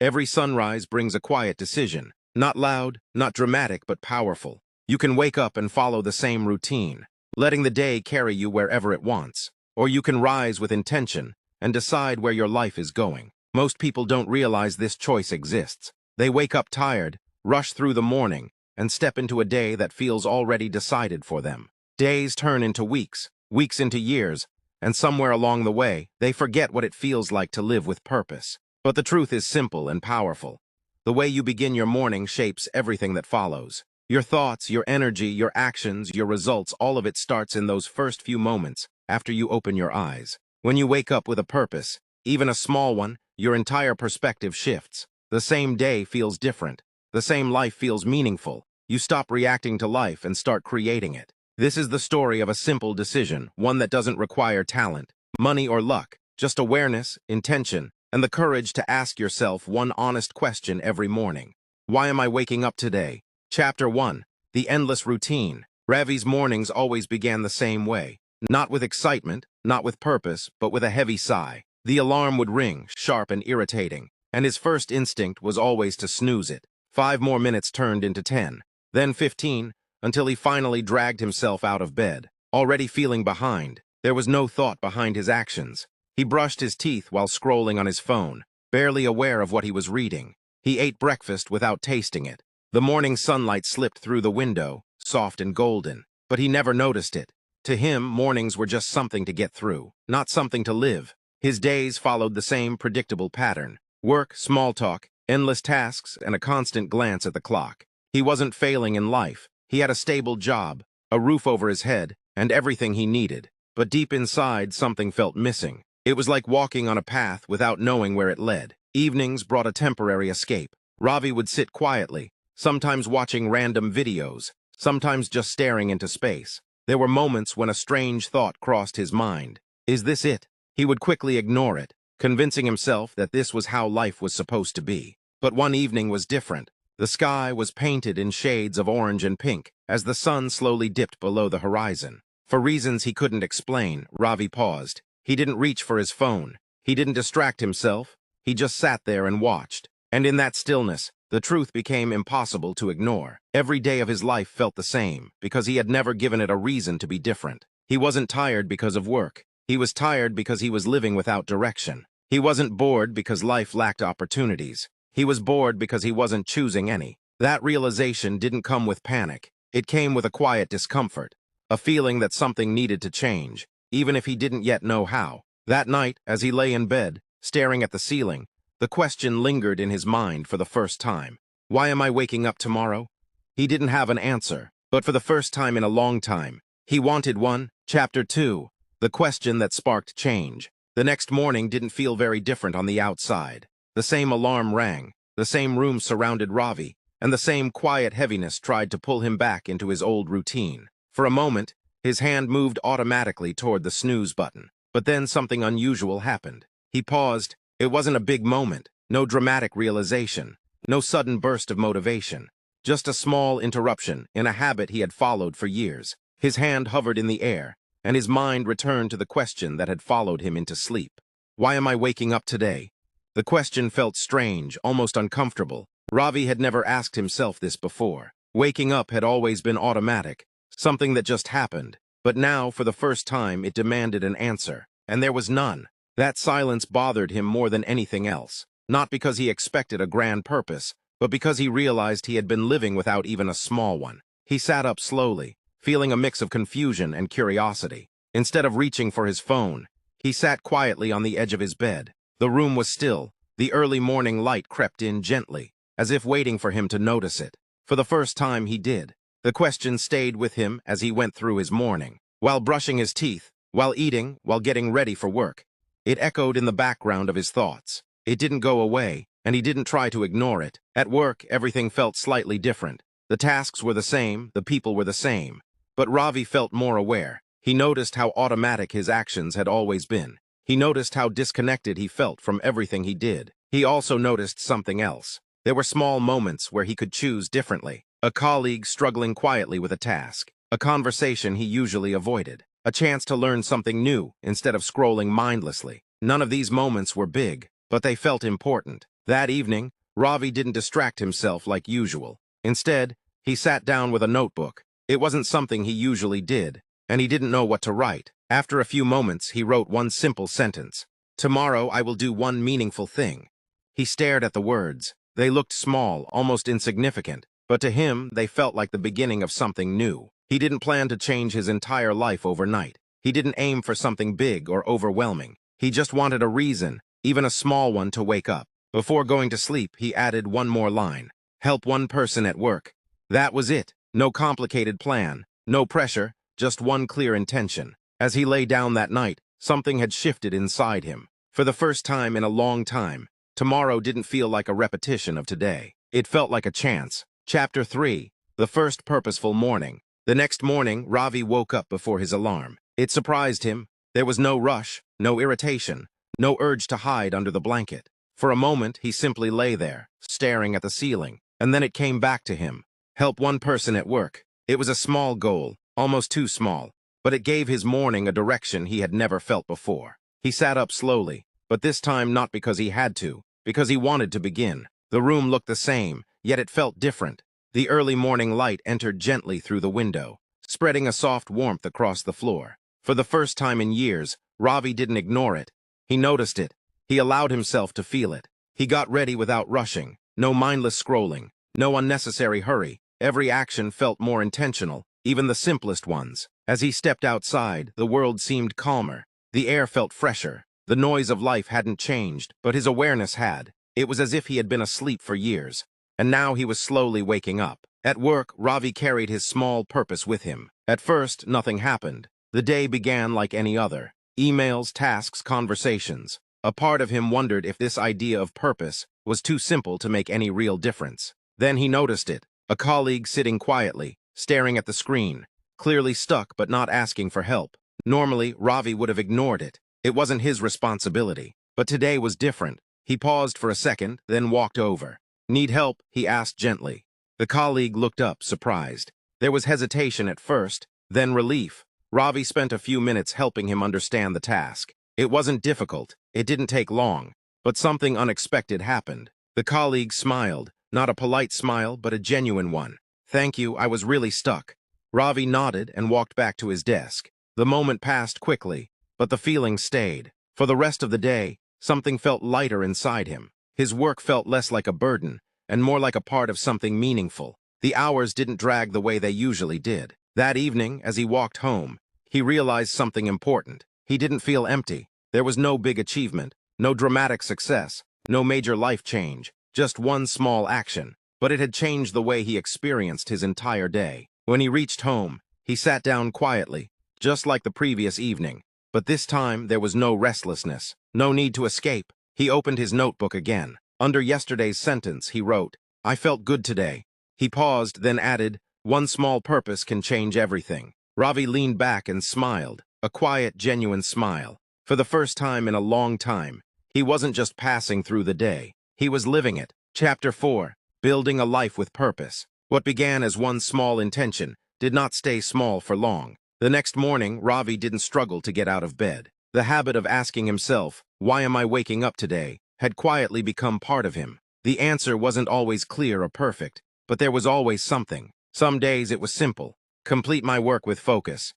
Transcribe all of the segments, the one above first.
Every sunrise brings a quiet decision. Not loud, not dramatic, but powerful. You can wake up and follow the same routine, letting the day carry you wherever it wants. Or you can rise with intention and decide where your life is going. Most people don't realize this choice exists. They wake up tired, rush through the morning, and step into a day that feels already decided for them. Days turn into weeks, weeks into years, and somewhere along the way, they forget what it feels like to live with purpose. But the truth is simple and powerful. The way you begin your morning shapes everything that follows. Your thoughts, your energy, your actions, your results, all of it starts in those first few moments after you open your eyes. When you wake up with a purpose, even a small one, your entire perspective shifts. The same day feels different. The same life feels meaningful. You stop reacting to life and start creating it. This is the story of a simple decision, one that doesn't require talent, money, or luck, just awareness, intention, and the courage to ask yourself one honest question every morning. Why am I waking up today? Chapter 1. The Endless Routine. Ravi's mornings always began the same way. Not with excitement, not with purpose, but with a heavy sigh. The alarm would ring, sharp and irritating, and his first instinct was always to snooze it. 5 more minutes turned into 10, then 15, until he finally dragged himself out of bed. Already feeling behind, there was no thought behind his actions. He brushed his teeth while scrolling on his phone, barely aware of what he was reading. He ate breakfast without tasting it. The morning sunlight slipped through the window, soft and golden, but he never noticed it. To him, mornings were just something to get through, not something to live. His days followed the same predictable pattern. Work, small talk, endless tasks, and a constant glance at the clock. He wasn't failing in life. He had a stable job, a roof over his head, and everything he needed. But deep inside, something felt missing. It was like walking on a path without knowing where it led. Evenings brought a temporary escape. Ravi would sit quietly, sometimes watching random videos, sometimes just staring into space. There were moments when a strange thought crossed his mind. Is this it? He would quickly ignore it, convincing himself that this was how life was supposed to be. But one evening was different. The sky was painted in shades of orange and pink as the sun slowly dipped below the horizon. For reasons he couldn't explain, Ravi paused. He didn't reach for his phone. He didn't distract himself. He just sat there and watched. And in that stillness, the truth became impossible to ignore. Every day of his life felt the same, because he had never given it a reason to be different. He wasn't tired because of work. He was tired because he was living without direction. He wasn't bored because life lacked opportunities. He was bored because he wasn't choosing any. That realization didn't come with panic. It came with a quiet discomfort, a feeling that something needed to change, even if he didn't yet know how. That night, as he lay in bed, staring at the ceiling, the question lingered in his mind for the first time. Why am I waking up tomorrow? He didn't have an answer, but for the first time in a long time, he wanted one. Chapter 2. The question that sparked change. The next morning didn't feel very different on the outside. The same alarm rang, the same room surrounded Ravi, and the same quiet heaviness tried to pull him back into his old routine. For a moment, his hand moved automatically toward the snooze button, but then something unusual happened. He paused. It wasn't a big moment, no dramatic realization, no sudden burst of motivation, just a small interruption in a habit he had followed for years. His hand hovered in the air, and his mind returned to the question that had followed him into sleep. Why am I waking up today? The question felt strange, almost uncomfortable. Ravi had never asked himself this before. Waking up had always been automatic, something that just happened. But now, for the first time, it demanded an answer, and there was none. That silence bothered him more than anything else, not because he expected a grand purpose, but because he realized he had been living without even a small one. He sat up slowly, feeling a mix of confusion and curiosity. Instead of reaching for his phone, he sat quietly on the edge of his bed. The room was still. The early morning light crept in gently, as if waiting for him to notice it. For the first time, he did. The question stayed with him as he went through his morning. While brushing his teeth, while eating, while getting ready for work, it echoed in the background of his thoughts. It didn't go away, and he didn't try to ignore it. At work, everything felt slightly different. The tasks were the same, the people were the same. But Ravi felt more aware. He noticed how automatic his actions had always been. He noticed how disconnected he felt from everything he did. He also noticed something else. There were small moments where he could choose differently. A colleague struggling quietly with a task. A conversation he usually avoided. A chance to learn something new instead of scrolling mindlessly. None of these moments were big, but they felt important. That evening, Ravi didn't distract himself like usual. Instead, he sat down with a notebook. It wasn't something he usually did, and he didn't know what to write. After a few moments, he wrote one simple sentence. "Tomorrow I will do one meaningful thing." He stared at the words. They looked small, almost insignificant, but to him, they felt like the beginning of something new. He didn't plan to change his entire life overnight. He didn't aim for something big or overwhelming. He just wanted a reason, even a small one, to wake up. Before going to sleep, he added one more line. Help one person at work. That was it. No complicated plan, no pressure, just one clear intention. As he lay down that night, something had shifted inside him. For the first time in a long time, tomorrow didn't feel like a repetition of today. It felt like a chance. Chapter 3. The First Purposeful Morning. The next morning, Ravi woke up before his alarm. It surprised him. There was no rush, no irritation, no urge to hide under the blanket. For a moment, he simply lay there, staring at the ceiling, and then it came back to him. Help one person at work. It was a small goal, almost too small, but it gave his morning a direction he had never felt before. He sat up slowly, but this time not because he had to, because he wanted to begin. The room looked the same, yet it felt different. The early morning light entered gently through the window, spreading a soft warmth across the floor. For the first time in years, Ravi didn't ignore it. He noticed it. He allowed himself to feel it. He got ready without rushing. No mindless scrolling. No unnecessary hurry. Every action felt more intentional, even the simplest ones. As he stepped outside, the world seemed calmer. The air felt fresher. The noise of life hadn't changed, but his awareness had. It was as if he had been asleep for years. And now he was slowly waking up. At work, Ravi carried his small purpose with him. At first, nothing happened. The day began like any other. Emails, tasks, conversations. A part of him wondered if this idea of purpose was too simple to make any real difference. Then he noticed it. A colleague sitting quietly, staring at the screen, clearly stuck but not asking for help. Normally, Ravi would have ignored it. It wasn't his responsibility. But today was different. He paused for a second, then walked over. "Need help?" he asked gently. The colleague looked up, surprised. There was hesitation at first, then relief. Ravi spent a few minutes helping him understand the task. It wasn't difficult. It didn't take long. But something unexpected happened. The colleague smiled, not a polite smile, but a genuine one. "Thank you, I was really stuck." Ravi nodded and walked back to his desk. The moment passed quickly, but the feeling stayed. For the rest of the day, something felt lighter inside him. His work felt less like a burden, and more like a part of something meaningful. The hours didn't drag the way they usually did. That evening, as he walked home, he realized something important. He didn't feel empty. There was no big achievement, no dramatic success, no major life change, just one small action. But it had changed the way he experienced his entire day. When he reached home, he sat down quietly, just like the previous evening. But this time, there was no restlessness, no need to escape. He opened his notebook again. Under yesterday's sentence, he wrote, "I felt good today." He paused, then added, "One small purpose can change everything." Ravi leaned back and smiled, a quiet, genuine smile. For the first time in a long time, he wasn't just passing through the day. He was living it. Chapter 4. Building a Life with Purpose. What began as one small intention did not stay small for long. The next morning, Ravi didn't struggle to get out of bed. The habit of asking himself, "Why am I waking up today?" had quietly become part of him. The answer wasn't always clear or perfect, but there was always something. Some days it was simple. Complete my work with focus.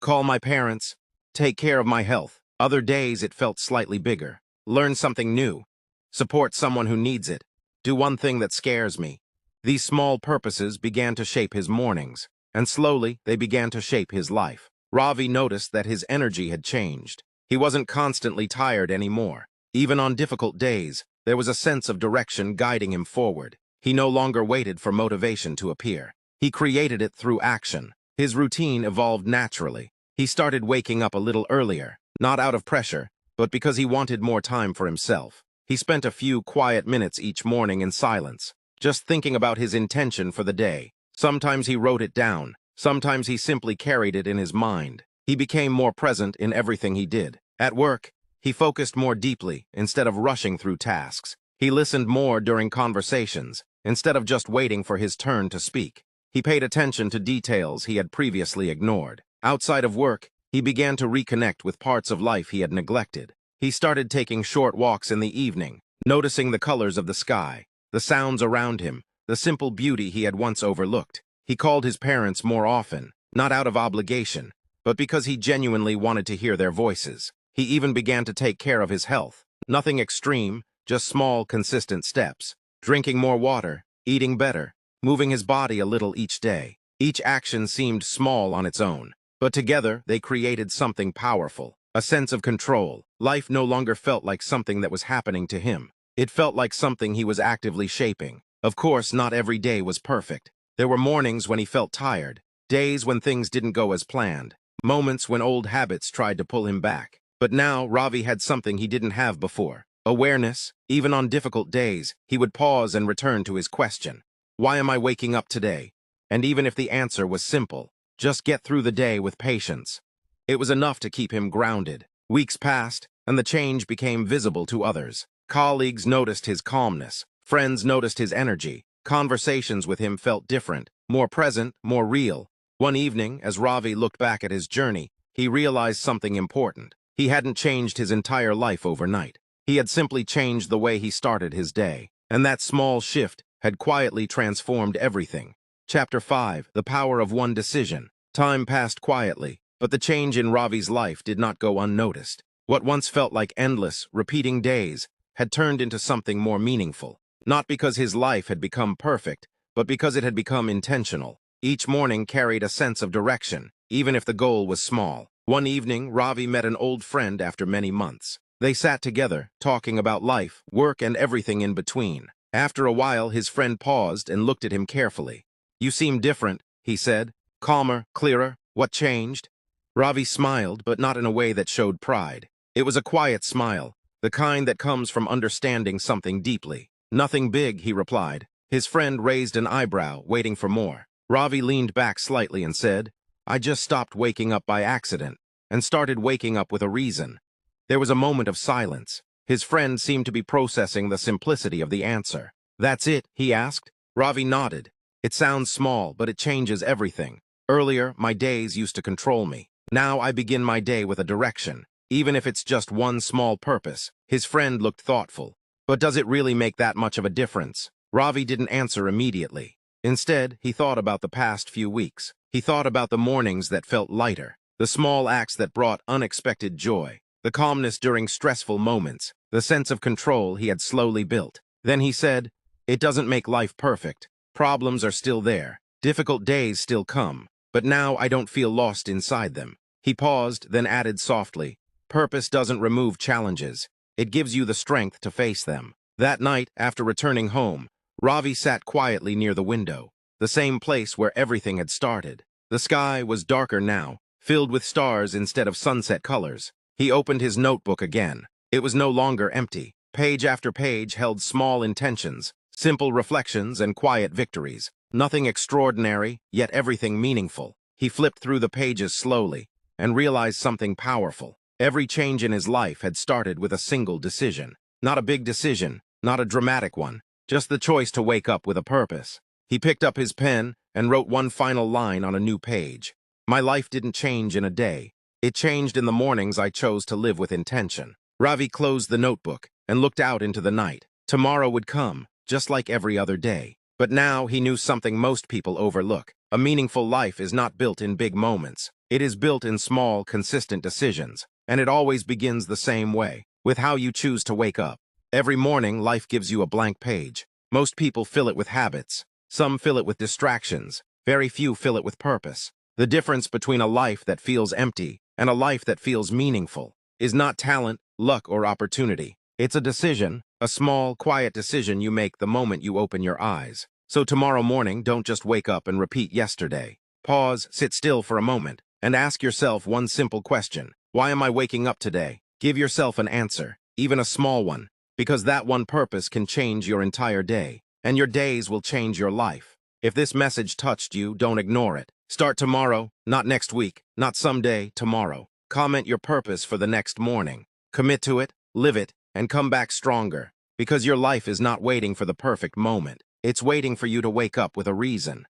Call my parents. Take care of my health. Other days it felt slightly bigger. Learn something new. Support someone who needs it. Do one thing that scares me. These small purposes began to shape his mornings, and slowly they began to shape his life. Ravi noticed that his energy had changed. He wasn't constantly tired anymore. Even on difficult days, there was a sense of direction guiding him forward. He no longer waited for motivation to appear. He created it through action. His routine evolved naturally. He started waking up a little earlier, not out of pressure, but because he wanted more time for himself. He spent a few quiet minutes each morning in silence, just thinking about his intention for the day. Sometimes he wrote it down. Sometimes he simply carried it in his mind. He became more present in everything he did. At work, he focused more deeply instead of rushing through tasks. He listened more during conversations instead of just waiting for his turn to speak. He paid attention to details he had previously ignored. Outside of work, he began to reconnect with parts of life he had neglected. He started taking short walks in the evening, noticing the colors of the sky, the sounds around him, the simple beauty he had once overlooked. He called his parents more often, not out of obligation, but because he genuinely wanted to hear their voices. He even began to take care of his health. Nothing extreme, just small, consistent steps. Drinking more water, eating better, moving his body a little each day. Each action seemed small on its own, but together they created something powerful. A sense of control. Life no longer felt like something that was happening to him. It felt like something he was actively shaping. Of course, not every day was perfect. There were mornings when he felt tired, days when things didn't go as planned, moments when old habits tried to pull him back. But now Ravi had something he didn't have before. Awareness. Even on difficult days, he would pause and return to his question. Why am I waking up today? And even if the answer was simple, just get through the day with patience. It was enough to keep him grounded. Weeks passed, and the change became visible to others. Colleagues noticed his calmness. Friends noticed his energy. Conversations with him felt different, more present, more real. One evening, as Ravi looked back at his journey, he realized something important. He hadn't changed his entire life overnight. He had simply changed the way he started his day. And that small shift had quietly transformed everything. Chapter 5. The Power of One Decision. Time passed quietly, but the change in Ravi's life did not go unnoticed. What once felt like endless, repeating days had turned into something more meaningful. Not because his life had become perfect, but because it had become intentional. Each morning carried a sense of direction, even if the goal was small. One evening, Ravi met an old friend after many months. They sat together, talking about life, work, and everything in between. After a while, his friend paused and looked at him carefully. "You seem different," he said. "Calmer, clearer. What changed?" Ravi smiled, but not in a way that showed pride. It was a quiet smile, the kind that comes from understanding something deeply. "Nothing big," he replied. His friend raised an eyebrow, waiting for more. Ravi leaned back slightly and said, "I just stopped waking up by accident and started waking up with a reason." There was a moment of silence. His friend seemed to be processing the simplicity of the answer. "That's it?" he asked. Ravi nodded. "It sounds small, but it changes everything. Earlier, my days used to control me. Now I begin my day with a direction, even if it's just one small purpose." His friend looked thoughtful. "But does it really make that much of a difference?" Ravi didn't answer immediately. Instead, he thought about the past few weeks. He thought about the mornings that felt lighter, the small acts that brought unexpected joy, the calmness during stressful moments, the sense of control he had slowly built. Then he said, "It doesn't make life perfect. Problems are still there. Difficult days still come. But now I don't feel lost inside them." He paused, then added softly, "Purpose doesn't remove challenges. It gives you the strength to face them." That night, after returning home, Ravi sat quietly near the window, the same place where everything had started. The sky was darker now, filled with stars instead of sunset colors. He opened his notebook again. It was no longer empty. Page after page held small intentions, simple reflections, and quiet victories. Nothing extraordinary, yet everything meaningful. He flipped through the pages slowly and realized something powerful. Every change in his life had started with a single decision. Not a big decision, not a dramatic one, just the choice to wake up with a purpose. He picked up his pen and wrote one final line on a new page. "My life didn't change in a day. It changed in the mornings I chose to live with intention." Ravi closed the notebook and looked out into the night. Tomorrow would come, just like every other day. But now he knew something most people overlook. A meaningful life is not built in big moments. It is built in small, consistent decisions. And it always begins the same way, with how you choose to wake up. Every morning, life gives you a blank page. Most people fill it with habits. Some fill it with distractions. Very few fill it with purpose. The difference between a life that feels empty and a life that feels meaningful is not talent, luck, or opportunity. It's a decision, a small, quiet decision you make the moment you open your eyes. So tomorrow morning, don't just wake up and repeat yesterday. Pause, sit still for a moment, and ask yourself one simple question. Why am I waking up today? Give yourself an answer, even a small one, because that one purpose can change your entire day, and your days will change your life. If this message touched you, don't ignore it. Start tomorrow, not next week, not someday, tomorrow. Comment your purpose for the next morning. Commit to it, live it, and come back stronger, because your life is not waiting for the perfect moment. It's waiting for you to wake up with a reason.